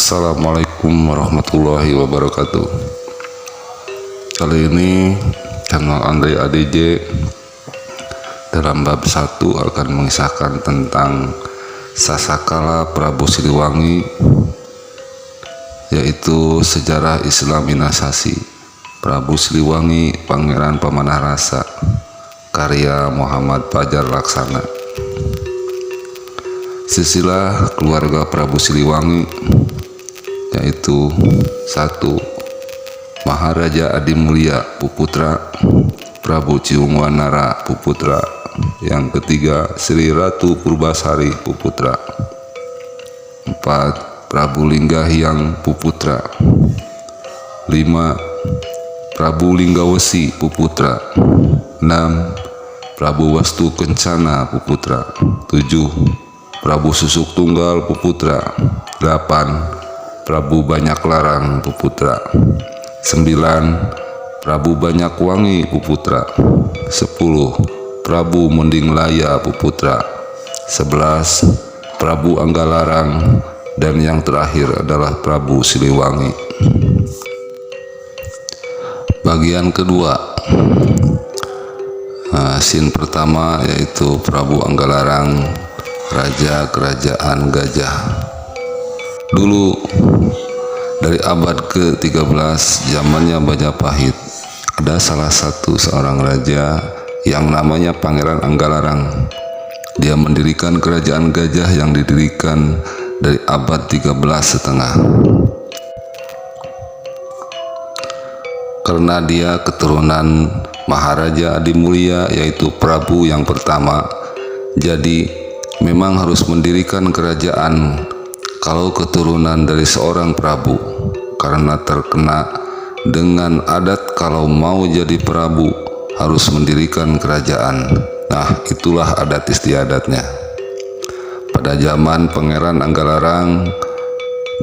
Assalamualaikum warahmatullahi wabarakatuh. Kali ini channel Andre ADJ dalam bab 1 akan mengisahkan tentang Sasakala Prabu Siliwangi, yaitu sejarah Islamisasi Prabu Siliwangi Pangeran Pemanah Rasa, karya Muhammad Fajar Laksana. Silsilah keluarga Prabu Siliwangi yaitu 1. Maharaja Adimulya Puputra Prabu Ciungwanara Puputra. Yang ketiga, Sri Ratu Purbasari Puputra. 4. Prabu Linggahyang Puputra. 5. Prabu Linggawesi Puputra. 6. Prabu Wastu Kencana Puputra. 7. Prabu Susuk Tunggal Puputra. 8. Prabu Banyaklarang Puputra. 9. Prabu Banyakwangi Puputra. 10. Prabu Mendinglaya Puputra. 11. Prabu Anggalarang. Dan yang terakhir adalah Prabu Siliwangi. Bagian kedua, scene pertama yaitu Prabu Anggalarang, Raja Kerajaan Gajah. Dulu dari abad ke-13 zamannya Majapahit, ada salah satu seorang raja yang namanya Pangeran Anggalarang. Dia mendirikan kerajaan gajah yang didirikan dari abad 13,5. Karena dia keturunan Maharaja Adimulya yaitu Prabu yang pertama, jadi memang harus mendirikan kerajaan kalau keturunan dari seorang Prabu, karena terkena dengan adat kalau mau jadi Prabu harus mendirikan kerajaan. Nah, itulah adat istiadatnya. Pada zaman Pangeran Anggalarang,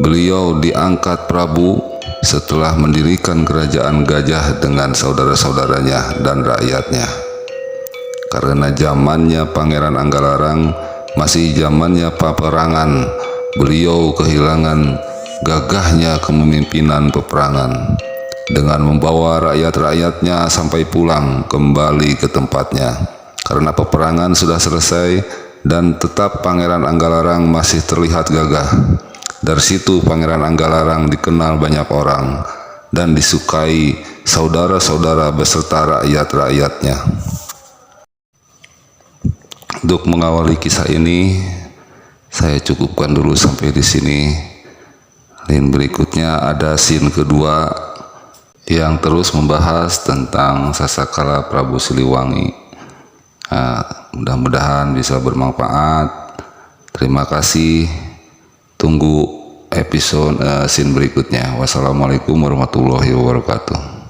beliau diangkat Prabu setelah mendirikan kerajaan gajah dengan saudara-saudaranya dan rakyatnya. Karena zamannya Pangeran Anggalarang masih zamannya peperangan, beliau kehilangan gagahnya kepemimpinan peperangan dengan membawa rakyat-rakyatnya sampai pulang kembali ke tempatnya. Karena peperangan sudah selesai dan tetap Pangeran Anggalarang masih terlihat gagah. Dari situ Pangeran Anggalarang dikenal banyak orang dan disukai saudara-saudara beserta rakyat-rakyatnya. Untuk mengawali kisah ini, saya cukupkan dulu sampai di sini. Dan berikutnya ada scene kedua yang terus membahas tentang Sasakala Prabu Siliwangi. Mudah-mudahan bisa bermanfaat. Terima kasih. Tunggu episode scene berikutnya. Wassalamualaikum warahmatullahi wabarakatuh.